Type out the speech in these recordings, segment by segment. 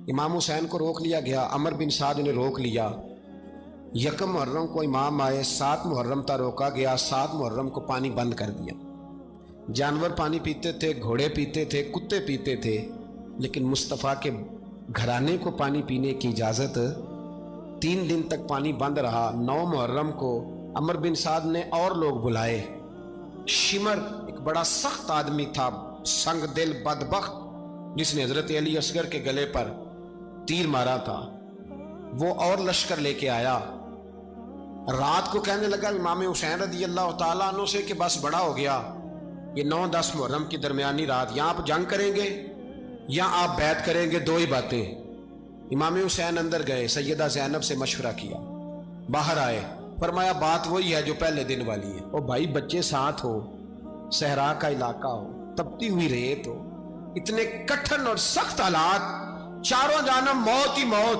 इमाम हुसैन को रोक लिया गया। अमर बिन साद ने रोक लिया। यकम मुहर्रम को इमाम आए, 7 मुहर्रम तक रोका गया। 7 मुहर्रम को पानी बंद कर दिया। जानवर पानी पीते थे, घोड़े पीते थे, कुत्ते पीते थे, लेकिन मुस्तफ़ा के घराने को पानी पीने की इजाज़त। 3 दिन तक पानी बंद रहा। 9 मुहर्रम को अमर बिन साद ने और लोग बुलाए। शिमर एक बड़ा सख्त आदमी था, संग दिल बदबख्त, जिसने हजरत अली असगर के गले पर तीर मारा था, वो और लश्कर लेके आया। रात को कहने लगा इमाम हुसैन रदी अल्लाह ताला अन्हु से कि बस बड़ा हो गया, ये 9-10 मुहर्रम की दरमियानी रात, यहाँ आप जंग करेंगे या आप बैत करेंगे, 2 ही बातें। इमाम हुसैन अंदर गए, सैयदा ज़ैनब से मशवरा किया, बाहर आए, फरमाया बात वही है जो पहले दिन वाली है। ओ भाई, बच्चे साथ हो, सहरा का इलाका हो, तपती हुई रेत हो, इतने कठिन और सख्त हालात, चारों जानब मौत ही मौत,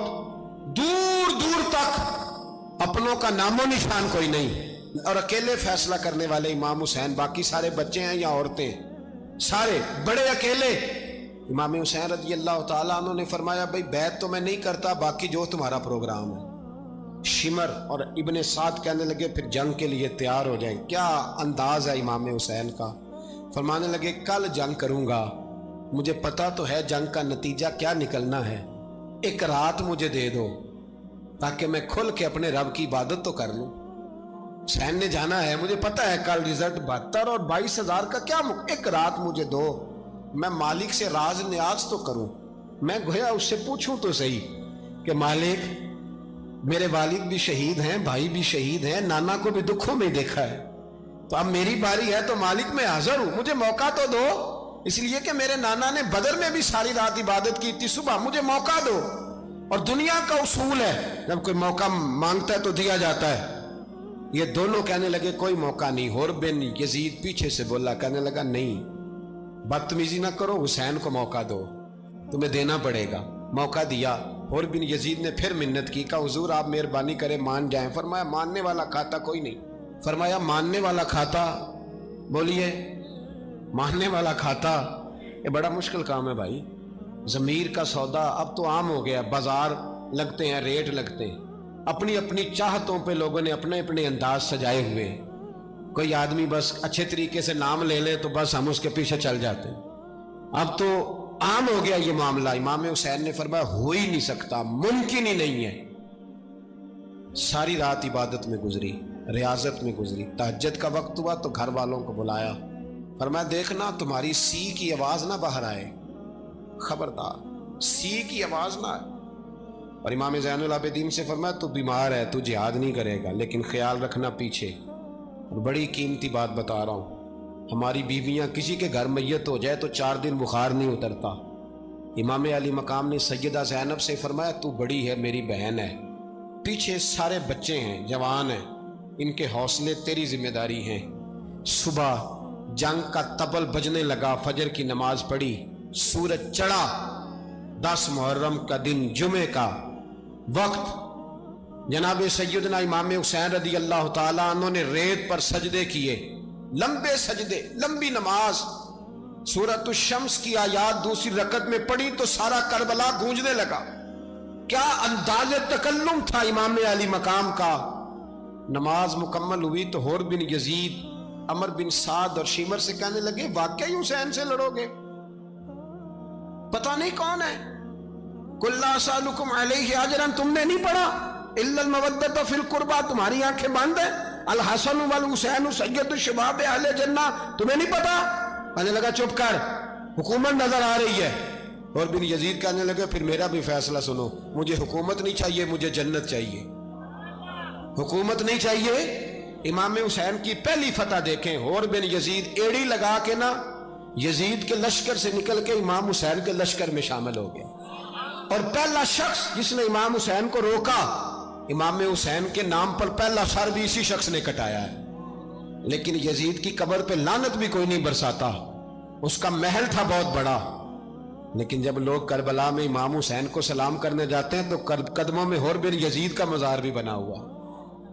दूर दूर तक अपनों का नामो निशान कोई नहीं, और अकेले फैसला करने वाले इमाम हुसैन। बाकी सारे बच्चे हैं या औरतें, सारे बड़े अकेले। इमाम हुसैन रज़ी अल्लाह ताला अन्हु ने फरमाया भाई बैत तो मैं नहीं करता, बाकी जो तुम्हारा प्रोग्राम है। शिमर और इब्ने साद कहने लगे फिर जंग के लिए तैयार हो जाए। क्या अंदाज है इमाम हुसैन का। फरमाने लगे कल जंग करूंगा, मुझे पता तो है जंग का नतीजा क्या निकलना है, एक रात मुझे दे दो ताकि मैं खुल के अपने रब की इबादत तो कर लूं। हुसैन ने जाना है, मुझे पता है कल रिजल्ट 72 और 22,000 का क्या एक रात मुझे दो, मैं मालिक से राज न्याज तो करूं। मैं गोया उससे पूछूं तो सही कि मालिक मेरे वालिद भी शहीद हैं, भाई भी शहीद हैं, नाना को भी दुखों में देखा है, तो अब मेरी बारी है, तो मालिक मैं हाजिर हूं, मुझे मौका तो दो, इसलिए कि मेरे नाना ने बदर में भी सारी रात इबादत की थी, सुबह मुझे मौका दो। और दुनिया का उसूल है जब कोई मौका मांगता है तो दिया जाता है। ये दोनों कहने लगे कोई मौका नहीं। हुर बिन यजीद पीछे से बोला, कहने लगा नहीं, बदतमीजी ना करो, हुसैन को मौका दो, तुम्हें देना पड़ेगा। मौका दिया। हुर बिन यजीद ने फिर मिन्नत की, कहा हुजूर आप मेहरबानी करें मान जाएं। फरमाया मानने वाला खाता कोई नहीं। फरमाया मानने वाला खाता, बोलिए मानने वाला खाता, ये बड़ा मुश्किल काम है भाई। ज़मीर का सौदा अब तो आम हो गया, बाजार लगते हैं, रेट लगते हैं, अपनी अपनी चाहतों पे लोगों ने अपने अपने अंदाज सजाए हुए हैं। कोई आदमी बस अच्छे तरीके से नाम ले ले तो बस हम उसके पीछे चल जाते हैं। अब तो आम हो गया ये मामला। इमाम हुसैन ने फरमाया हो ही नहीं सकता, मुमकिन ही नहीं है। सारी रात इबादत में गुजरी, रियाजत में गुजरी। तहज्जुद का वक्त हुआ तो घर वालों को बुलाया, फरमाया देखना तुम्हारी सी की आवाज ना बाहर आए, खबरदार सी की आवाज ना आए। और इमाम ज़ैनुल आबिदीन से फरमाया तू बीमार है, तू जिहाद नहीं करेगा, लेकिन ख्याल रखना पीछे। और बड़ी कीमती बात बता रहा हूं, हमारी बीवियां किसी के घर मैयत हो जाए तो 4 दिन बुखार नहीं उतरता। इमाम अली मकाम ने सैयदा ज़ैनब से फरमाया तू बड़ी है, मेरी बहन है, पीछे सारे बच्चे हैं, जवान हैं, इनके हौसले तेरी जिम्मेदारी हैं। सुबह जंग का तबल बजने लगा, फजर की नमाज पढ़ी, सूरज चढ़ा, 10 मुहर्रम का दिन, जुमे का वक्त। जनाब सैयदना इमाम हुसैन रदी अल्लाह ताला अन्हु ने रेत पर सजदे किए, लंबे सजदे, लंबी नमाज। सूरत शम्स की आयात दूसरी रकत में पढ़ी तो सारा करबला गूंजने लगा। क्या अंदाज़े तकल्लुम था इमाम अली मकाम का। नमाज मुकम्मल हुई तो हुर बिन यजीद, अमर बिन साद और शिमर से कहने लगे वाकई हुसैन से लड़ोगे, पता नहीं कौन है। कुल्ला सालुकुम अलैहि अजरन, तुमने नहीं पढ़ा, इल्लल मवद्दत फिल कुर्बा, तुम्हारी आंखें बंद है। अल हसन वल हुसैन सय्यदु शबाब अहले जन्नह, तुम्हें नहीं पता। कहने लगा चुप कर, हुकूमत नजर आ रही है। और बिन यजीद कहने लगे फिर मेरा भी फैसला सुनो, मुझे हुकूमत नहीं चाहिए, मुझे जन्नत चाहिए, हुकूमत नहीं चाहिए। इमाम हुसैन की पहली फतह देखें, और बिन यजीद एड़ी लगा के ना यजीद के लश्कर से निकल के इमाम हुसैन के लश्कर में शामिल हो गया। और पहला शख्स जिसने इमाम हुसैन को रोका, इमाम हुसैन के नाम पर पहला सर भी इसी शख्स ने कटाया है। लेकिन यजीद की कब्र पे लानत भी कोई नहीं बरसाता, उसका महल था बहुत बड़ा। लेकिन जब लोग करबला में इमाम हुसैन को सलाम करने जाते हैं तो कदमों में हुर बिन यजीद का मज़ार भी बना हुआ,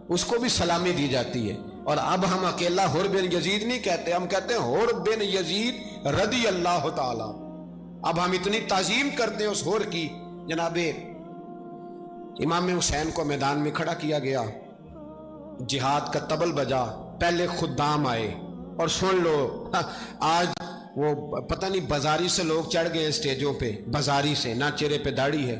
उसको भी सलामी दी जाती है। और अब हम अकेला हुर बिन यजीद नहीं कहते, हम कहते हैं हुर बिन यजीद रदी अल्लाह ताला। अब हम इतनी ताजीम करते हैं उस हुर की जनाब इमाम हुसैन को मैदान में खड़ा किया गया, जिहाद का तबल बजा, पहले खुद्दाम आए और सुन लो आज वो पता नहीं बाजारी से लोग चढ़ गए स्टेजों पे, बाजारी से, ना चेहरे पे दाढ़ी है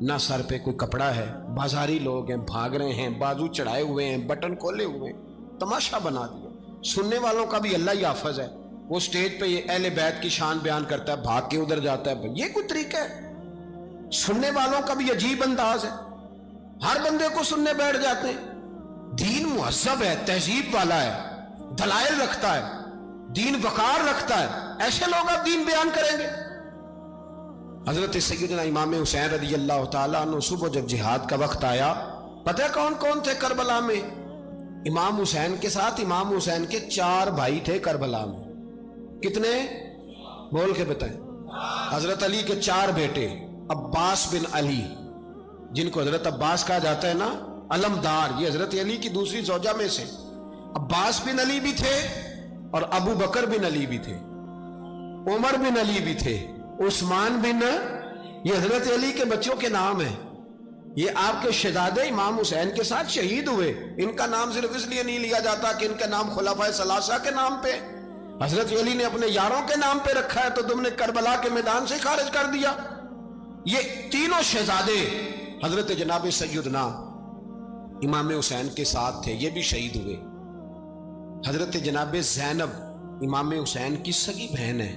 ना सर पे कोई कपड़ा है, बाजारी लोग हैं, भाग रहे हैं, बाजू चढ़ाए हुए हैं, बटन खोले हुए हैं, तमाशा बना दिया। सुनने वालों का भी अल्लाह ही हाफिज है, वो स्टेज पे ये अहले बैत की शान बयान करता है, भाग के उधर जाता है, ये कोई तरीका है? सुनने वालों का भी अजीब अंदाज है, हर बंदे को सुनने बैठ जाते हैं। दीन मुहज्जब है, तहजीब वाला है, दलाइल रखता है, दीन वकार रखता है, ऐसे लोग अब दीन बयान करेंगे? हजरत सैयदना इमाम हुसैन रज़ी अल्लाह ताला अन्हु सुबह जब जिहाद का वक्त आया, पता है कौन कौन थे करबला में? इमाम हुसैन के साथ इमाम हुसैन के 4 भाई थे करबला में। कितने? बोल के बताएं। हजरत अली के 4 बेटे, अब्बास बिन अली, जिनको हजरत अब्बास कहा जाता है ना, अलमदार, ये हजरत अली की दूसरी ज़ौजा में से। अब्बास बिन अली भी थे और अबू बकर बिन अली भी थे, उमर बिन अली भी थे, उस्मान बिन, ये हजरत अली के बच्चों के नाम है। ये आपके शहजादे इमाम हुसैन के साथ शहीद हुए। इनका नाम सिर्फ इसलिए नहीं लिया जाता कि इनका नाम खुलाफाए सलासा के नाम पे, हजरत अली ने अपने यारों के नाम पे रखा है, तो तुमने करबला के मैदान से खारिज कर दिया। ये तीनों शहजादे हजरत जनाब सैयदना इमाम हुसैन के साथ थे, ये भी शहीद हुए। हजरत जनाब ज़ैनब इमाम हुसैन की सगी बहन है,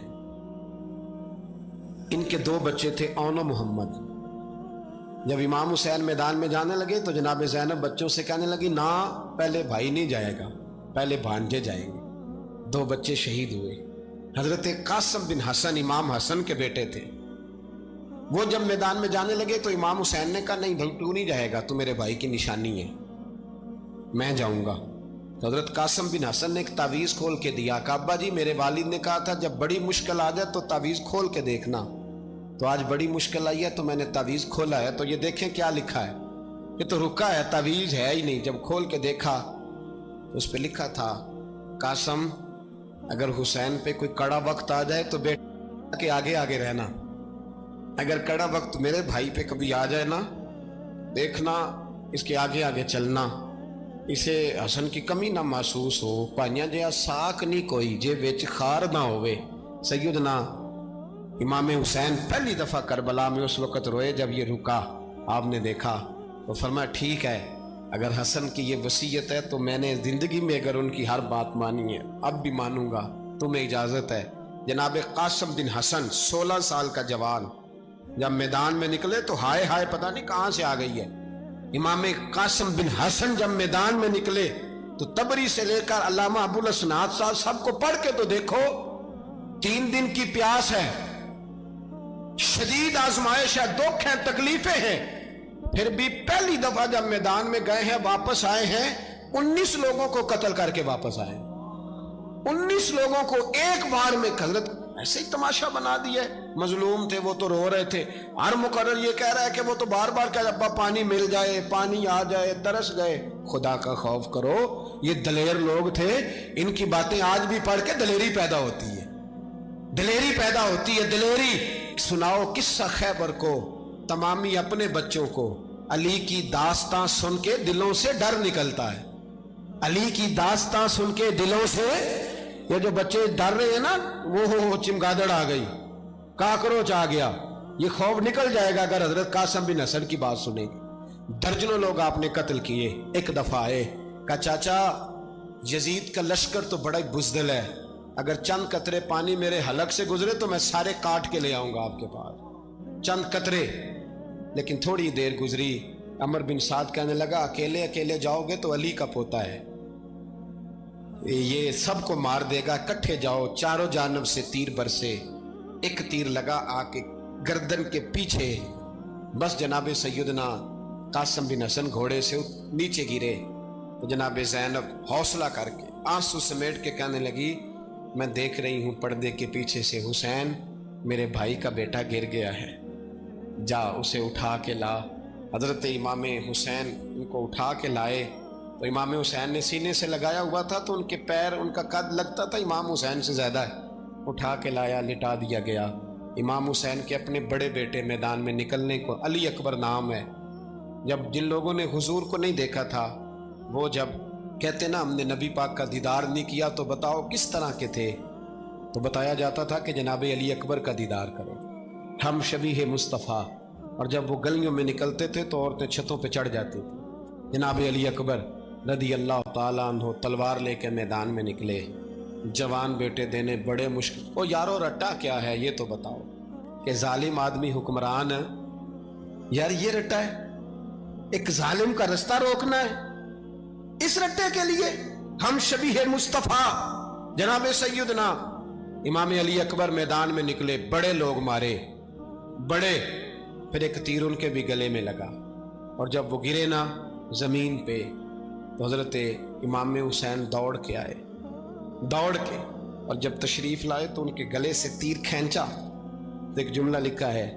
इनके 2 बच्चे थे, औन और मोहम्मद। जब इमाम हुसैन मैदान में जाने लगे तो जनाब ज़ैनब बच्चों से कहने लगी, ना पहले भाई नहीं जाएगा, पहले भांजे जाएंगे। 2 बच्चे शहीद हुए। हजरत कासिम बिन हसन इमाम हसन के बेटे थे, वो जब मैदान में जाने लगे तो इमाम हुसैन ने कहा, नहीं भाई तू नहीं जाएगा, तू मेरे भाई की निशानी है, मैं जाऊंगा। तो हजरत कासिम बिन हसन ने एक तावीज़ खोल के दिया, कहा अब्बा जी मेरे वालिद ने कहा था जब बड़ी मुश्किल आ जाए तो तावीज़ खोल के देखना, तो आज बड़ी मुश्किल आई है तो मैंने तावीज़ खोला है, तो ये देखें क्या लिखा है। ये तो रुका है, तावीज़ है ही नहीं। जब खोल के देखा तो उस पर लिखा था, कासिम अगर हुसैन पे कोई कड़ा वक्त आ जाए तो बेटा के आगे आगे रहना, अगर कड़ा वक्त मेरे भाई पे कभी आ जाए ना, देखना इसके आगे आगे चलना, इसे हसन की कमी ना महसूस हो। भाइयां जिहा साक नहीं कोई जे विच खार ना होवे। सैयदना इमाम हुसैन पहली दफ़ा करबला में उस वक़्त रोए जब ये रुका, आपने देखा तो फरमाया ठीक है, अगर हसन की ये वसीयत है तो मैंने ज़िंदगी में अगर उनकी हर बात मानी है, अब भी मानूंगा, तुम्हें इजाज़त है। जनाब कासिम बिन हसन 16 साल का जवान जब मैदान में निकले तो हाय हाय पता नहीं कहां से आ गई है। इमाम कासिम बिन हसन जब मैदान में निकले तो तबरी से लेकर अल्लामा अबुल असनाद साहब सबको पढ़ के तो देखो, 3 दिन की प्यास है, शदीद आजमाइश है, दुख है, तकलीफें हैं, फिर भी पहली दफा जब मैदान में गए हैं, वापस आए हैं, 19 लोगों को कत्ल करके वापस आए। 19 लोगों को एक बार में हजरत ऐसे ही तमाशा बना दिया। मजलूम थे वो तो रो रहे थे, हर मुकर्रर ये कह रहा है कि वो तो बार बार कह अब्बा पानी मिल जाए, पानी आ जाए, तरस गए। खुदा का खौफ करो, ये दलेर लोग थे, इनकी बातें आज भी पढ़ के दलेरी पैदा होती है, दलेरी पैदा होती है, दलेरी। सुनाओ किस्सा खैबर को, तमामी अपने बच्चों को, अली की दास्तां सुन के दिलों से डर निकलता है। अली की दास्तां सुन के दिलों से ये जो बच्चे डर रहे हैं ना, वो हो चिमगादड़ आ गई, काकरोच आ गया, ये खौफ निकल जाएगा अगर हजरत कासिम बिन हसन की बात सुनेंगे। दर्जनों लोग आपने कत्ल किए। एक दफा आए, कहा चाचा यजीद का लश्कर तो बड़ा ही बुज़दिल है, अगर चंद कतरे पानी मेरे हलक से गुजरे तो मैं सारे काट के ले आऊंगा आपके पास, चंद कतरे। लेकिन थोड़ी देर गुजरी, अमर बिन साद कहने लगा अकेले अकेले जाओगे तो अली का पोता है, ये सबको मार देगा, इकट्ठे जाओ। चारों जानब से तीर बरसे, एक तीर लगा आके गर्दन के पीछे, बस जनाब सैयदना कासिम बिन हसन घोड़े से नीचे गिरे। तो जनाब ज़ैनब हौसला करके आंसू समेट के कहने लगी, मैं देख रही हूँ पर्दे के पीछे से हुसैन मेरे भाई का बेटा गिर गया है, जा उसे उठा के ला। हजरत इमाम हुसैन उनको उठा के लाए, तो इमाम हुसैन ने सीने से लगाया हुआ था तो उनके पैर, उनका कद लगता था इमाम हुसैन से ज़्यादा है। उठा के लाया, लिटा दिया गया। امام حسین کے اپنے بڑے بیٹے میدان میں نکلنے کو، علی اکبر نام ہے، جب جن لوگوں نے حضور کو نہیں دیکھا تھا وہ جب کہتے نا ہم نے نبی پاک کا دیدار نہیں کیا تو بتاؤ کس طرح کے تھے، تو بتایا جاتا تھا کہ جناب علی اکبر کا دیدار کرو، ہم شبیہ مصطفیٰ۔ اور جب وہ گلیوں میں نکلتے تھے تو عورتیں چھتوں پہ چڑھ جاتی تھیں۔ جناب علی اکبر رضی اللہ تعالیٰ عنہ تلوار لے کے میدان میں نکلے، جوان بیٹے دینے بڑے مشکل۔ او یارو رٹا کیا ہے یہ تو بتاؤ، کہ ظالم آدمی حکمران ہے یار، یہ رٹا ہے، ایک ظالم کا رستہ روکنا ہے، اس رٹے کے لیے ہم شبیہ مصطفیٰ جناب سیدنا امام علی اکبر میدان میں نکلے، بڑے لوگ مارے، بڑے، پھر ایک تیر ان کے بھی گلے میں لگا، اور جب وہ گرے نا زمین پہ تو حضرت امام حسین دوڑ کے آئے، دوڑ کے، اور جب تشریف لائے تو ان کے گلے سے تیر کھینچا تو ایک جملہ لکھا ہے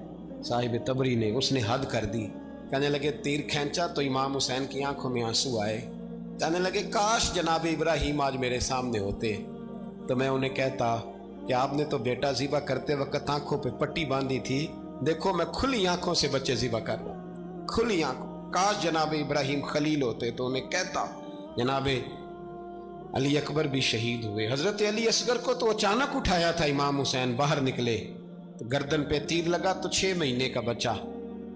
صاحب تبری نے، اس نے حد کر دی، کہنے لگے تیر کھینچا تو امام حسین کی آنکھوں میں آنسو آئے، کہنے لگے کاش جناب ابراہیم آج میرے سامنے ہوتے تو میں انہیں کہتا کہ آپ نے تو بیٹا ذبح کرتے وقت آنکھوں پہ پٹی باندھی تھی، دیکھو میں کھلی آنکھوں سے بچے ذبح کر رہا ہوں، کھلی آنکھوں، کاش جناب ابراہیم خلیل ہوتے تو انہیں کہتا۔ جناب علی اکبر بھی شہید ہوئے۔ حضرت علی اصغر کو تو اچانک اٹھایا تھا امام حسین، باہر نکلے تو گردن پہ تیر لگا تو 6 مہینے کا بچہ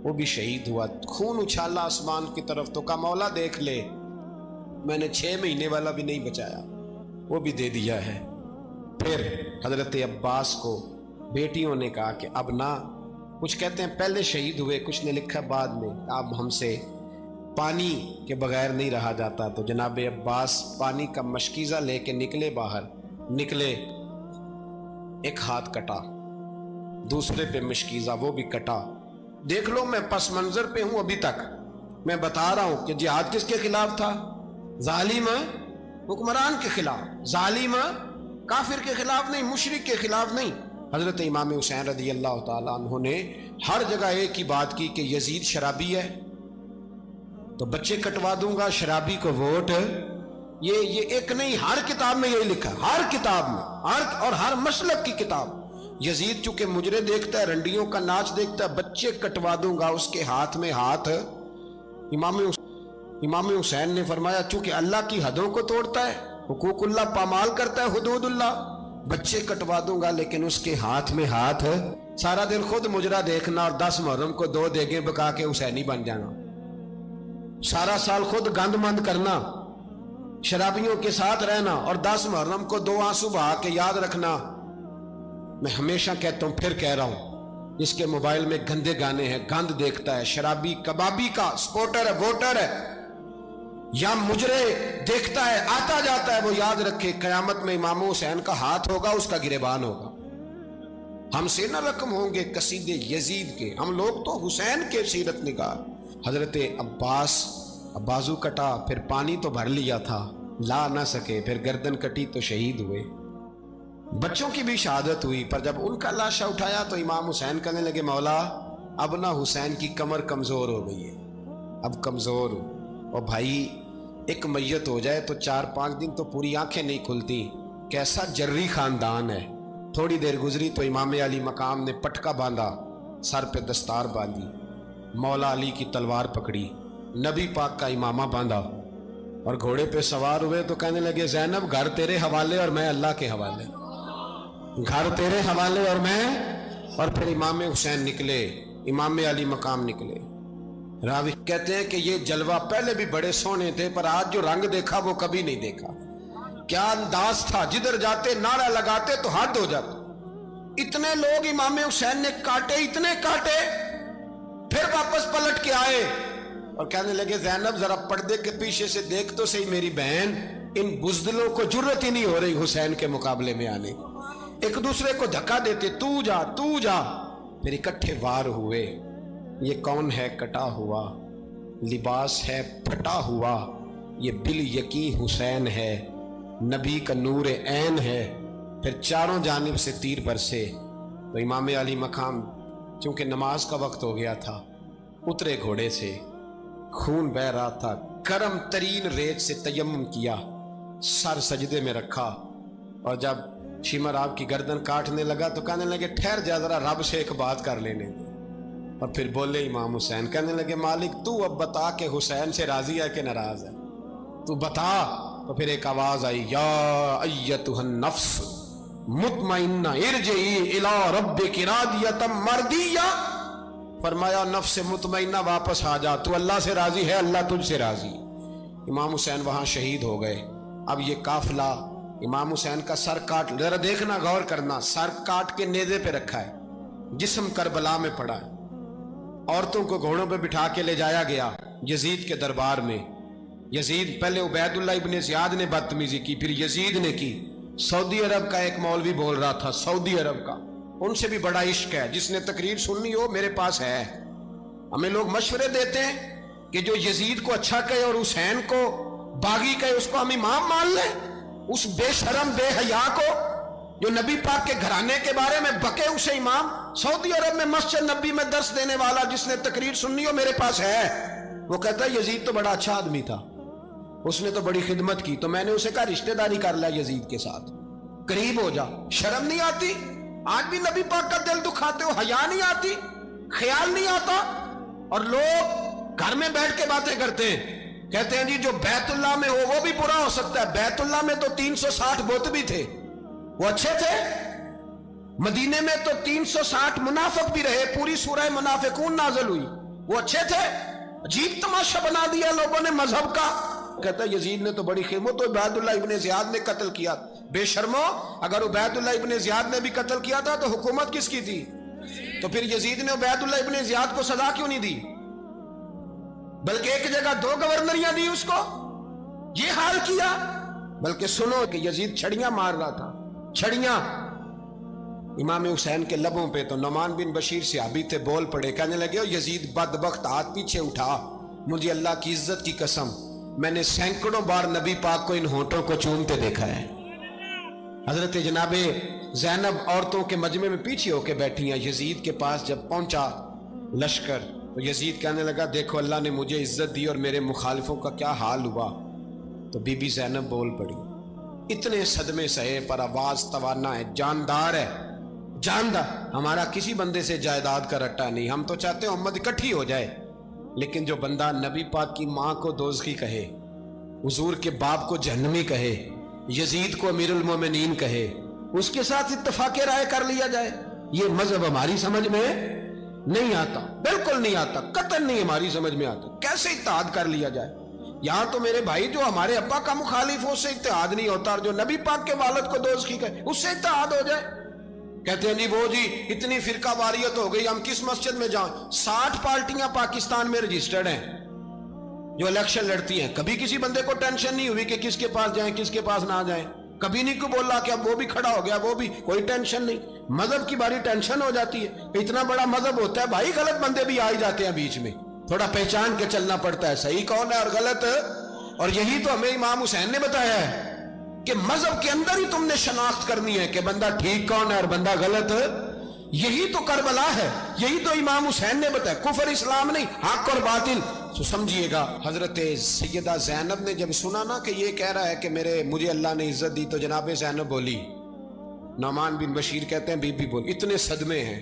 وہ بھی شہید ہوا، خون اچھالا آسمان کی طرف تو کہا مولا دیکھ لے، میں نے 6 مہینے والا بھی نہیں بچایا، وہ بھی دے دیا ہے۔ پھر حضرت عباس کو بیٹیوں نے کہا کہ اب نہ، کچھ کہتے ہیں پہلے شہید ہوئے، کچھ نے لکھا بعد میں، اب ہم سے پانی کے بغیر نہیں رہا جاتا، تو جناب عباس پانی کا مشکیزہ لے کے نکلے، باہر نکلے، ایک ہاتھ کٹا، دوسرے پہ مشکیزہ وہ بھی کٹا، دیکھ لو میں پس منظر پہ ہوں ابھی تک، میں بتا رہا ہوں کہ جہاد کس کے خلاف تھا؟ ظالم حکمران کے خلاف، ظالم کافر کے خلاف نہیں، مشرک کے خلاف نہیں۔ حضرت امام حسین رضی اللہ تعالیٰ عنہ نے ہر جگہ ایک ہی بات کی کہ یزید شرابی ہے تو بچے کٹوا دوں گا، شرابی کو ووٹ، یہ ایک نہیں، ہر کتاب میں یہی لکھا، ہر کتاب میں، اور ہر مسلک کی کتاب۔ یزید چونکہ مجرے دیکھتا ہے، رنڈیوں کا ناچ دیکھتا ہے، بچے کٹوا دوں گا، اس کے ہاتھ میں ہاتھ۔ امام حسین نے فرمایا چونکہ اللہ کی حدوں کو توڑتا ہے، حقوق اللہ پامال کرتا ہے، حدود اللہ، بچے کٹوا دوں گا لیکن اس کے ہاتھ میں ہاتھ۔ سارا دن خود مجرا دیکھنا اور 10 محرم کو 2 دیگیں پکا کے حسینی بن جانا، سارا سال خود گند مند کرنا، شرابیوں کے ساتھ رہنا، اور 10 محرم کو 2 آنسو بہا کے یاد رکھنا۔ میں ہمیشہ کہتا ہوں، پھر کہہ رہا ہوں، جس کے موبائل میں گندے گانے ہیں، گند دیکھتا ہے، شرابی کبابی کا سپورٹر ہے، ووٹر ہے، یا مجرے دیکھتا ہے، آتا جاتا ہے، وہ یاد رکھے قیامت میں امام حسین کا ہاتھ ہوگا، اس کا گریبان ہوگا۔ ہم سے نہ رقم ہوں گے قصید یزید کے، ہم لوگ تو حسین کے سیرت نگار۔ حضرت عباس بازو کٹا، پھر پانی تو بھر لیا تھا، لا نہ سکے، پھر گردن کٹی تو شہید ہوئے۔ بچوں کی بھی شہادت ہوئی، پر جب ان کا لاشا اٹھایا تو امام حسین کہنے لگے مولا اب نہ حسین کی کمر کمزور ہو گئی ہے، اب کمزور ہو، اور بھائی ایک میت ہو جائے تو 4-5 دن تو پوری آنکھیں نہیں کھلتی، کیسا جری خاندان ہے۔ تھوڑی دیر گزری تو امام علی مقام نے پٹکا باندھا، سر پہ دستار باندھی، مولا علی کی تلوار پکڑی، نبی پاک کا امامہ باندھا، اور گھوڑے پہ سوار ہوئے تو کہنے لگے زینب گھر تیرے حوالے اور میں اللہ کے حوالے، گھر تیرے حوالے اور میں۔ اور پھر امام حسین نکلے، امام علی مقام نکلے۔ راوی کہتے ہیں کہ یہ جلوہ پہلے بھی بڑے سونے تھے، پر آج جو رنگ دیکھا وہ کبھی نہیں دیکھا۔ کیا انداز تھا، جدھر جاتے نعرہ لگاتے تو حد ہو جاتا۔ اتنے لوگ امام حسین نے کاٹے، اتنے کاٹے، پھر واپس پلٹ کے آئے اور کہنے لگے زینب ذرا پردے کے پیچھے سے دیکھ تو صحیح میری بہن، ان بزدلوں کو جرت ہی نہیں ہو رہی حسین کے مقابلے میں آنے، ایک دوسرے کو دھکا دیتے، تو جا تو جا، پھر اکٹھے وار ہوئے۔ یہ کون ہے کٹا ہوا، لباس ہے پھٹا ہوا، یہ بال یقین حسین ہے، نبی کا نور عین ہے۔ پھر چاروں جانب سے تیر برسے تو امام علی مقام چونکہ نماز کا وقت ہو گیا تھا، اترے گھوڑے سے، خون بہ رہا تھا، گرم ترین ریت سے تیمم کیا، سر سجدے میں رکھا، اور جب शिमर आपकी गर्दन काटने लगा तो कहने लगे ठहर जा जरा, रब से एक बात कर लेने दे। और फिर बोले इमाम हुसैन, कहने लगे मालिक तू अब बता के हुसैन से राजी है कि नाराज है, तू बता। तो फिर एक आवाज आई, या अय्यतुहन नफ्स मुतमइन्ना इरजिई इला रब्बिकी रादियतम मर्दिया। फरमाया नफ्स मुतमइन्ना वापस आ जा, तू अल्लाह से राजी है, अल्लाह तुझसे राजी। इमाम हुसैन वहां शहीद हो गए। अब ये काफिला इमाम हुसैन का सर काट, जरा देखना गौर करना, सर काट के नेज़े पे रखा है, जिस्म करबला में पड़ा है। औरतों को घोड़ों पे बिठा के ले जाया गया यजीद के दरबार में। यजीद, पहले उबैदुल्लाह इब्ने ज़ियाद ने बदतमीजी की, फिर यजीद ने की। सऊदी अरब का एक मौलवी बोल रहा था, सऊदी अरब का, उनसे भी बड़ा इश्क है, जिसने तकरीर सुननी हो मेरे पास है। हमें लोग मशवरे देते हैं कि जो यजीद को अच्छा कहे और हुसैन को बागी कहे उसको हम इमाम मान लें। उस बेशरम बेहया को जो नबी पाक के घराने के बारे में बके उसे इमाम। सऊदी अरब में मस्जिद नबी में दर्श देने वाला जिसने तकरीर सुननी हो मेरे पास है। वो कहता है यजीद तो बड़ा अच्छा आदमी था, उसने तो बड़ी खिदमत की, तो मैंने उसे कहा रिश्तेदारी कर लिया यजीद के साथ, करीब हो जा। शर्म नहीं आती? आज भी नबी पाक का दिल दुखाते हो, हया नहीं आती, ख्याल नहीं आता। और लोग घर में बैठ के बातें करते हैं, कहते हैं जी जो बैतुल्लाह में हो वो भी बुरा हो सकता है। बैतुल्लाह में तो 360 बुत भी थे, वो अच्छे थे। मदीने में तो 360 मुनाफिक भी रहे, पूरी सूरह मुनाफिकून नाज़िल हुई, वो अच्छे थे। अजीब तमाशा बना दिया लोगों ने मजहब का। कहता है यजीद ने तो बड़ी खिदमत, तो उबैदुल्लाह इब्ने ज़ियाद ने कत्ल किया। बेशर्मो, अगर उबैदुल्लाह इब्ने ज़ियाद ने भी कत्ल किया था तो हुकूमत किसकी थी? तो फिर यजीद ने उबैदुल्लाह इब्ने ज़ियाद को सजा क्यों नहीं दी, बल्कि एक जगह 2 गवर्नरियां दी उसको? ये हाल किया। बल्कि सुनो कि यजीद छड़ियां मार रहा था, छड़ियां। इमाम हुसैन के लबों पे तो नुमान बिन बशीर सहाबी थे, बोल पड़े, कहने लगे ओ यजीद बदबख्त, हाथ पीछे उठा, मुझे अल्लाह की इज्जत की कसम मैंने सैकड़ों बार नबी पाक को इन होठों को चूमते देखा है। हजरत जनाबे ज़ैनब औरतों के मजमे में पीछे होके बैठी हैं। यजीद के पास जब पहुंचा लश्कर तो यजीद कहने लगा देखो अल्लाह ने मुझे इज्जत दी और मेरे मुखालिफों का क्या हाल हुआ। तो बीबी ज़ैनब बोल पड़ी, इतने सदमे सहे पर आवाज तवाना है, जानदार है, जानदार। हमारा किसी बंदे से जायदाद का रट्टा नहीं, हम तो चाहते हैं उम्मत इकट्ठी हो जाए, लेकिन जो बंदा नबी पाक की माँ को दोज़खी कहे, हुजूर के बाप को जहन्नमी कहे, यजीद को अमीरुल मोमिनीन कहे, उसके साथ इत्तफाक़ राय कर लिया जाए, ये मजहब हमारी समझ में नहीं आता, बिल्कुल नहीं आता, कतई नहीं हमारी समझ में आता। कैसे इत्तेहाद कर लिया जाए? यहां तो मेरे भाई जो हमारे अब्बा का मुखालिफ हो उससे इत्तेहाद नहीं होता, और जो नबी पाक के वालिद को दोज़खी कहे उससे इत्तेहाद हो जाए। कहते हैं जी वो जी इतनी फिरका वारियत हो गई, हम किस मस्जिद में जाएं? 60 पार्टियां पाकिस्तान में रजिस्टर्ड हैं जो इलेक्शन लड़ती हैं। कभी किसी बंदे को टेंशन नहीं हुई कि किसके पास जाएं किसके पास ना जाएं, कभी नहीं को बोला कि अब वो भी खड़ा हो गया, वो भी, कोई टेंशन नहीं। मजहब की बारी टेंशन हो जाती है, इतना बड़ा मजहब होता है भाई, गलत बंदे भी आ ही जाते हैं बीच में, थोड़ा पहचान के चलना पड़ता है सही कौन है और गलत। और यही तो हमें इमाम हुसैन ने बताया है कि मजहब के अंदर ही तुमने शनाख्त करनी है कि बंदा ठीक कौन है और बंदा गलत। यही तो करबला है, यही तो इमाम हुसैन ने बताया, कुफर इस्लाम नहीं, हक और बातिल। तो समझिएगा, हजरत सैयदा ज़ैनब ने जब सुना ना कि ये कह रहा है कि मुझे अल्लाह ने इज्जत दी, तो जनाब ज़ैनब बोली, नुमान बिन बशीर कहते हैं बीबी बोली, इतने सदमे हैं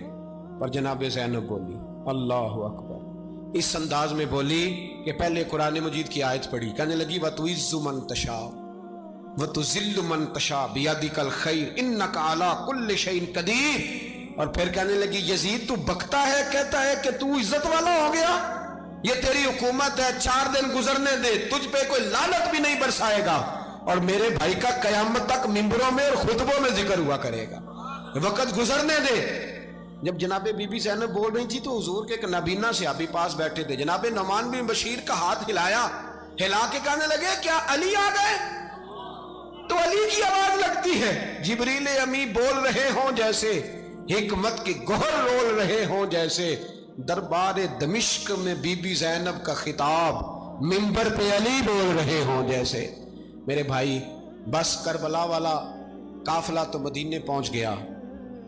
पर जनाब ज़ैनब बोली अल्लाह अकबर, इस अंदाज में बोली कि पहले कुरान मजीद की आयत पढ़ी, कहने लगी वतुइज़्ज़ु मन तशा वतुज़िल्लु मन तशा बियदिकल खैर इन्नका अला कुल्लि शैइन कदीर। और फिर कहने लगी यजीद तू बकता है, कहता है कि तू इज्जत वाला हो गया, ये तेरी हुकूमत है, 4 दिन गुजरने दे, तुझ पे कोई लानत भी नहीं बरसाएगा, और मेरे भाई का कयामत तक मिंबरों में और खुतबों में जिक्र हुआ करेगा, वक्त गुजरने दे। जब जनाबे बीबी ज़ैनब बोल रही थी तो हुजूर के एक नबीना सहाबी पास बैठे थे, जनाबे नुमान बिन बशीर का हाथ हिलाया, हिला के कहने लगे क्या अली आ गए? तो अली की आवाज लगती है, जिब्रील अमी बोल रहे हों जैसे, हिकमत की गोहर रोल रहे हों जैसे, दरबार दमिश्क में बीबी ज़ैनब का खिताब, मिंबर पे अली बोल रहे हों जैसे। मेरे भाई बस करबला वाला काफिला तो मदीने पहुंच गया,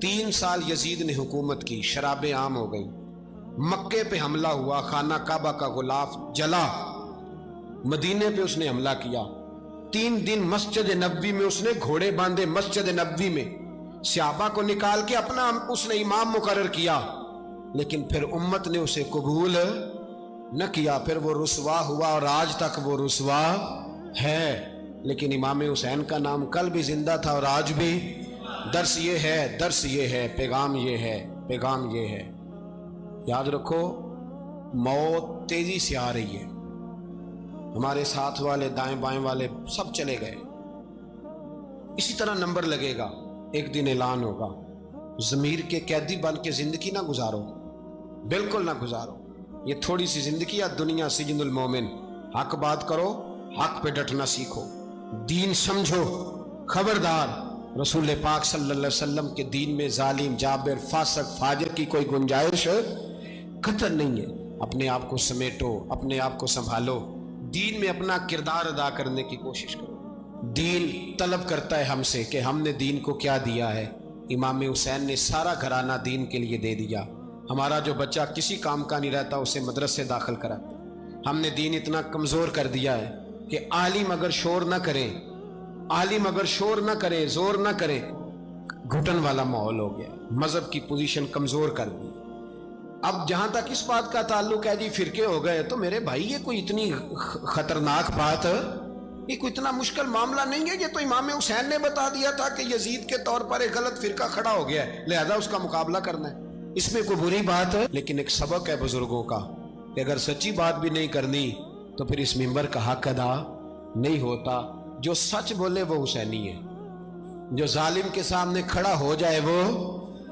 3 साल यजीद ने हुकूमत की, शराबें आम हो गई, मक्के पे हमला हुआ, खाना काबा का गुलाफ जला, मदीने पे उसने हमला किया, 3 दिन मस्जिद नबवी में उसने घोड़े बांधे, मस्जिद नबवी में सहाबा को निकाल के अपना उसने इमाम मुकर्रर किया, लेकिन फिर उम्मत ने उसे कबूल न किया, फिर वो रुसवा हुआ और आज तक वो रुसवा है। लेकिन इमाम हुसैन का नाम कल भी जिंदा था और आज भी। दर्स ये है, पैगाम ये है, पैगाम ये है। याद रखो, मौत तेजी से आ रही है। हमारे साथ वाले, दाएं बाएं वाले सब चले गए। इसी तरह नंबर लगेगा, एक दिन ऐलान होगा। ज़मीर के कैदी बन के जिंदगी ना गुजारो, बिल्कुल ना गुजारो। ये थोड़ी सी जिंदगी या दुनिया सिजनुल मोमिन। हक बात करो, हक पे डटना सीखो, दीन समझो। खबरदार, रसूल पाक सल्लल्लाहु अलैहि वसल्लम के दीन में जालिम, जाबिर, फासिक, फाजिर की कोई गुंजाइश कतई नहीं है। अपने आप को समेटो, अपने आप को संभालो, दीन में अपना किरदार अदा करने की कोशिश करो। दीन तलब करता है हमसे कि हमने दीन को क्या दिया है। इमाम हुसैन ने सारा घराना दीन के लिए दे दिया। हमारा जो बच्चा किसी काम का नहीं रहता उसे मदरसे दाखिल कराते। हमने दीन इतना कमज़ोर कर दिया है कि आलिम अगर शोर ना करें, आलिम अगर शोर ना करे, जोर ना करे, घुटन वाला माहौल हो गया। मजहब की पोजीशन कमज़ोर कर दी। अब जहां तक इस बात का ताल्लुक है जी फिरके हो गए, तो मेरे भाई ये कोई इतनी खतरनाक बात, ये कोई इतना मुश्किल मामला नहीं है। ये तो इमाम हुसैन ने बता दिया था कि यजीद के तौर पर एक गलत फिरका खड़ा हो गया है, लिहाजा उसका मुकाबला करना है। इसमें कोई बुरी बात है, लेकिन एक सबक है बुजुर्गों का कि अगर सच्ची बात भी नहीं करनी तो फिर इस मिंबर का हक अदा नहीं होता। जो सच बोले वो हुसैनी है, जो जालिम के सामने खड़ा हो जाए वो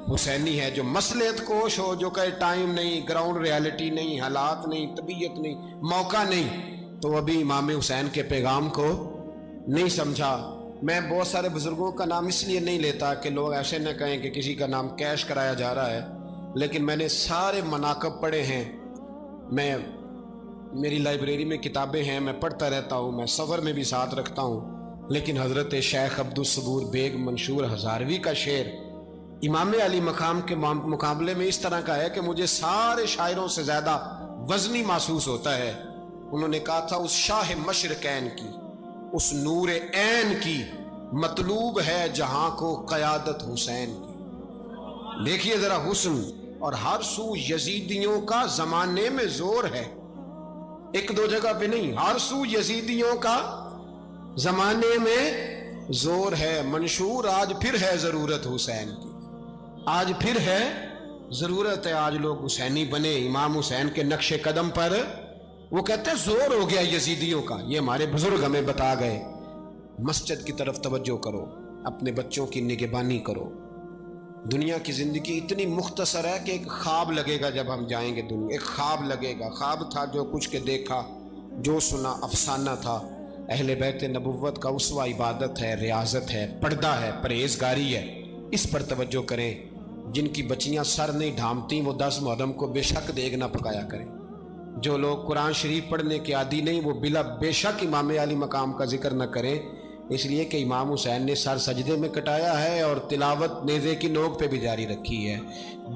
हुसैनी है। जो मसलियत कोश हो, जो कहे टाइम नहीं, ग्राउंड रियलिटी नहीं, हालात नहीं, तबीयत नहीं, मौका नहीं, तो अभी इमाम हुसैन के पैगाम को नहीं समझा। मैं बहुत सारे बुजुर्गों का नाम इसलिए नहीं लेता कि लोग ऐसे न कहें कि किसी का नाम कैश कराया जा रहा है, लेकिन मैंने सारे मनाकब पढ़े हैं। मेरी लाइब्रेरी में किताबें हैं, मैं पढ़ता रहता हूँ, मैं सफ़र में भी साथ रखता हूँ। लेकिन हज़रत शेख अब्दुस सबूर बेग मंशूर हज़ारवी का शेर इमाम अली मकाम के मुकाबले में इस तरह का है कि मुझे सारे शायरों से ज़्यादा वज़नी महसूस होता है। उन्होंने कहा था, उस शाह मशरकैन की, उस नूर ऐन की मतलूब है जहां को क़यादत हुसैन की। देखिए जरा हुस्न, और हर सू यजीदियों का जमाने में जोर है। एक दो जगह पे नहीं, हर सू यजीदियों का जमाने में जोर है। मंशूर आज फिर है जरूरत हुसैन की, आज फिर है जरूरत है। आज लोग हुसैनी बने, इमाम हुसैन के नक्शे कदम पर। वो कहते हैं जोर हो गया यजीदियों का। ये हमारे बुजुर्ग हमें बता गए। मस्जिद की तरफ तवज्जो करो, अपने बच्चों की निगहबानी करो। दुनिया की जिंदगी इतनी मुख्तसर है कि एक ख्वाब लगेगा जब हम जाएंगे दुनिया, एक ख्वाब लगेगा। ख्वाब था जो कुछ के देखा, जो सुना अफसाना था। अहले बैत नबुव्वत का उसवा इबादत है, रियाजत है, पर्दा है, परहेजगारी है। इस पर तवज्जो करें। जिनकी बच्चियां सर नहीं ढांपती वो 10 मुहर्रम को बेशक देग ना पकाया करें। जो लोग कुरान शरीफ पढ़ने के आदी नहीं वो बिला बेशक इमाम अली मकाम का जिक्र न करें, इसलिए कि इमाम हुसैन ने सर सजदे में कटाया है और तिलावत नेज़े की नोक पे भी जारी रखी है।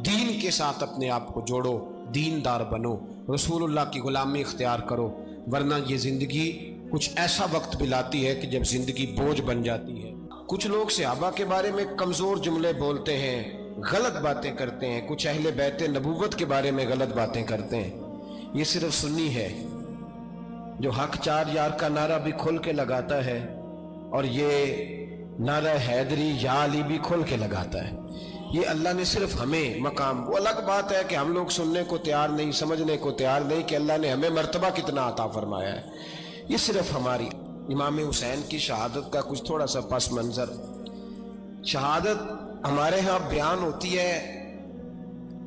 दीन के साथ अपने आप को जोड़ो, दीनदार बनो, रसूलुल्लाह की गुलामी इख्तियार करो, वरना ये ज़िंदगी कुछ ऐसा वक्त भी लाती है कि जब ज़िंदगी बोझ बन जाती है। कुछ लोग सहाबा के बारे में कमज़ोर जुमले बोलते हैं, गलत बातें करते हैं। कुछ अहले बैत नबुव्वत के बारे में गलत बातें करते हैं। ये सिर्फ सुन्नी है जो हक चार यार का नारा भी खोल के लगाता है, और ये नारा हैदरी या अली भी खोल के लगाता है। ये अल्लाह ने सिर्फ हमें मकाम, वो अलग बात है कि हम लोग सुनने को तैयार नहीं, समझने को तैयार नहीं कि अल्लाह ने हमें मर्तबा कितना अता फरमाया है। ये सिर्फ हमारी इमाम हुसैन की शहादत का कुछ थोड़ा सा पस मंजर। शहादत हमारे यहाँ बयान होती है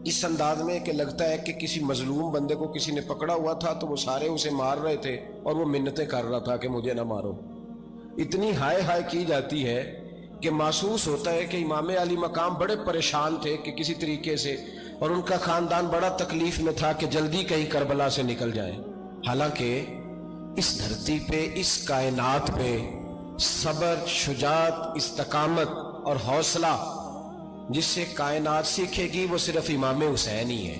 इस अंदाज में कि लगता है कि किसी मजलूम बंदे को किसी ने पकड़ा हुआ था तो वो सारे उसे मार रहे थे और वो मिन्नतें कर रहा था कि मुझे ना मारो। इतनी हाय हाय की जाती है कि महसूस होता है कि इमाम अली मकाम बड़े परेशान थे कि किसी तरीके से, और उनका खानदान बड़ा तकलीफ में था कि जल्दी कहीं करबला से निकल जाए। हालांकि इस धरती पे, इस कायनात पे सब्र, शुजात, इस्तकामत और हौसला जिससे कायनात सीखेगी वो सिर्फ इमाम हुसैन ही है।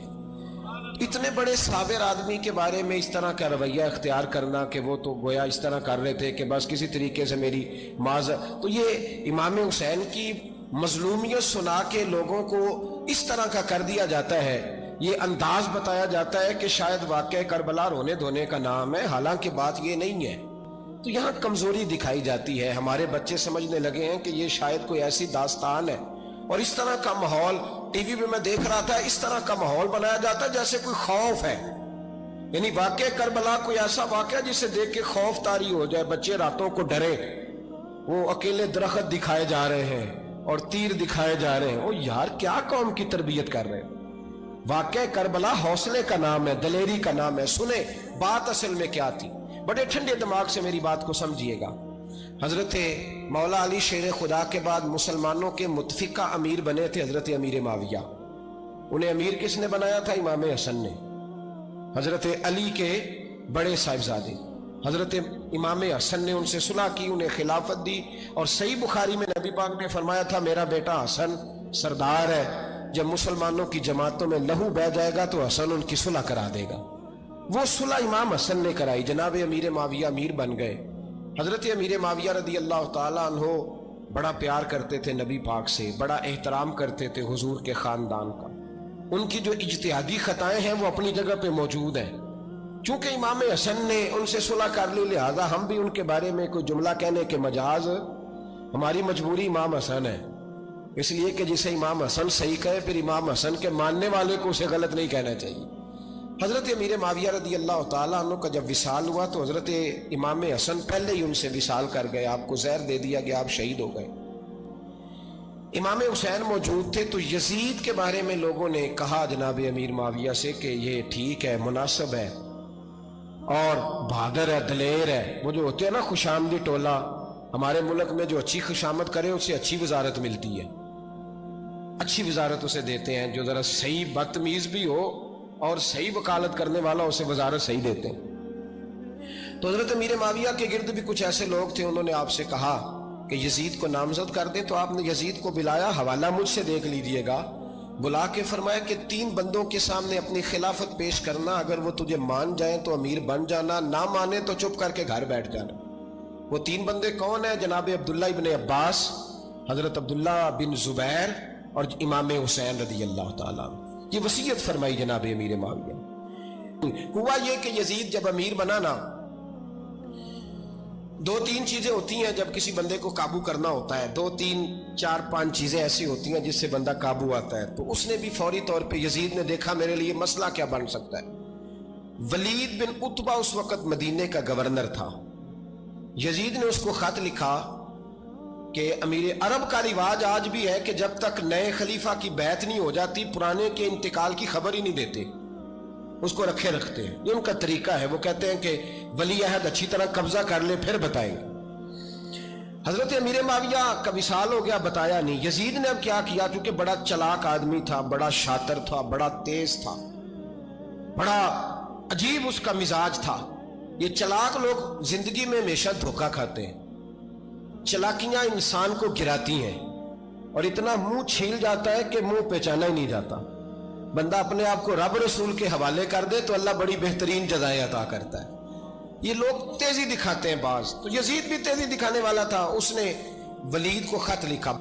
इतने बड़े साबिर आदमी के बारे में इस तरह का रवैया इख्तियार करना कि वो तो गोया इस तरह कर रहे थे कि बस किसी तरीके से मेरी माज, तो ये इमाम हुसैन की مظلومیت سنا کے لوگوں کو اس طرح کا کر دیا جاتا ہے، یہ انداز بتایا جاتا ہے کہ شاید واقعہ کربلا رونے دھونے کا نام ہے، حالانکہ بات یہ نہیں ہے۔ تو یہاں کمزوری دکھائی جاتی ہے، ہمارے بچے سمجھنے لگے ہیں کہ یہ شاید کوئی ایسی داستان ہے، اور اس طرح کا ماحول ٹی وی پہ میں دیکھ رہا تھا، اس طرح کا ماحول بنایا جاتا ہے جیسے کوئی خوف ہے، یعنی واقعہ کربلا کوئی ایسا واقعہ جسے دیکھ کے خوف طاری ہو جائے، بچے راتوں کو ڈرے، وہ اکیلے درخت دکھائے جا رہے ہیں اور تیر دکھائے جا رہے ہیں۔ او یار کیا قوم کی تربیت کر رہے ہیں؟ واقعہ کربلا حوصلے کا نام ہے، دلیری کا نام ہے۔ سنیں بات اصل میں کیا تھی، بڑے ٹھنڈے دماغ سے میری بات کو سمجھیے گا۔ حضرت مولا علی شیر خدا کے بعد مسلمانوں کے متفقہ امیر بنے تھے حضرت امیر معاویہ۔ انہیں امیر کس نے بنایا تھا؟ امام حسن نے، حضرت علی کے بڑے صاحبزادے۔ حضرت امام حسن نے ان سے صلح کی، انہیں خلافت دی، اور صحیح بخاری میں نبی پاک نے فرمایا تھا میرا بیٹا حسن سردار ہے، جب مسلمانوں کی جماعتوں میں لہو بہہ جائے گا تو حسن ان کی صلح کرا دے گا۔ وہ صلح امام حسن نے کرائی، جناب امیر معاویہ امیر بن گئے۔ حضرت امیر معاویہ رضی اللہ تعالیٰ عنہ بڑا پیار کرتے تھے نبی پاک سے، بڑا احترام کرتے تھے حضور کے خاندان کا۔ ان کی جو اجتہادی خطائیں ہیں وہ اپنی جگہ پہ موجود ہیں، چونکہ امام حسن نے ان سے صلح کر لی، لہذا ہم بھی ان کے بارے میں کوئی جملہ کہنے کے مجاز، ہماری مجبوری امام حسن ہے، اس لیے کہ جسے امام حسن صحیح کہے پھر امام حسن کے ماننے والے کو اسے غلط نہیں کہنا چاہیے۔ حضرت امیر معاویہ رضی اللہ تعالیٰ عنہ کا جب وصال ہوا تو حضرت امام حسن پہلے ہی ان سے وصال کر گئے، آپ کو زہر دے دیا گیا، آپ شہید ہو گئے۔ امام حسین موجود تھے تو یزید کے بارے میں لوگوں نے کہا جناب امیر معاویہ سے کہ یہ ٹھیک ہے، مناسب ہے اور بہادر ہے، دلیر ہے۔ وہ جو ہوتے ہیں نا خوش آمدی ٹولہ، ہمارے ملک میں جو اچھی خوشامد کرے اسے اچھی وزارت ملتی ہے، اچھی وزارت اسے دیتے ہیں، جو ذرا صحیح بدتمیز بھی ہو اور صحیح وکالت کرنے والا اسے وزارت صحیح دیتے ہیں۔ تو حضرت امیر معاویہ کے گرد بھی کچھ ایسے لوگ تھے، انہوں نے آپ سے کہا کہ یزید کو نامزد کر دیں، تو آپ نے یزید کو بلایا، حوالہ مجھ سے دیکھ لیجئے گا، بلا کے فرمایا کہ 3 بندوں کے سامنے اپنی خلافت پیش کرنا، اگر وہ تجھے مان جائیں تو امیر بن جانا، نہ مانے تو چپ کر کے گھر بیٹھ جانا۔ وہ 3 بندے کون ہیں؟ جناب عبداللہ ابن عباس، حضرت عبداللہ بن زبیر اور امام حسین رضی اللہ تعالیٰ عنہ۔ یہ وصیت فرمائی جناب امیر معاویہ۔ ہوا یہ کہ یزید جب امیر بنا نا، 2-3 چیزیں ہوتی ہیں جب کسی بندے کو قابو کرنا ہوتا ہے، 2-3-4-5 چیزیں ایسی ہوتی ہیں جس سے بندہ قابو آتا ہے۔ تو اس نے بھی فوری طور پہ، یزید نے دیکھا میرے لیے مسئلہ کیا بن سکتا ہے۔ ولید بن عتبہ اس وقت مدینے کا گورنر تھا۔ یزید نے اس کو خط لکھا کہ امیر عرب کا رواج آج بھی ہے کہ جب تک نئے خلیفہ کی بیعت نہیں ہو جاتی پرانے کے انتقال کی خبر ہی نہیں دیتے، اس کو رکھے رکھتے ہیں، یہ ان کا طریقہ ہے۔ وہ کہتے ہیں کہ ولی عہد اچھی طرح قبضہ کر لے پھر بتائیں گے۔ حضرت امیر معاویہ کا وصال ہو گیا، بتایا نہیں۔ یزید نے اب کیا کیا، کیونکہ بڑا چلاک آدمی تھا، بڑا شاطر تھا، بڑا تیز تھا، بڑا عجیب اس کا مزاج تھا۔ یہ چلاک لوگ زندگی میں ہمیشہ دھوکہ کھاتے ہیں، چلاکیاں انسان کو گراتی ہیں اور اتنا منہ چھیل جاتا ہے کہ منہ پہچانا ہی نہیں جاتا۔ بندہ اپنے آپ کو رب رسول کے حوالے کر دے تو اللہ بڑی بہترین جزائیں عطا کرتا ہے۔ یہ لوگ تیزی دکھاتے ہیں بعض، تو یزید بھی تیزی دکھانے والا تھا، اس نے ولید کو خط لکھا۔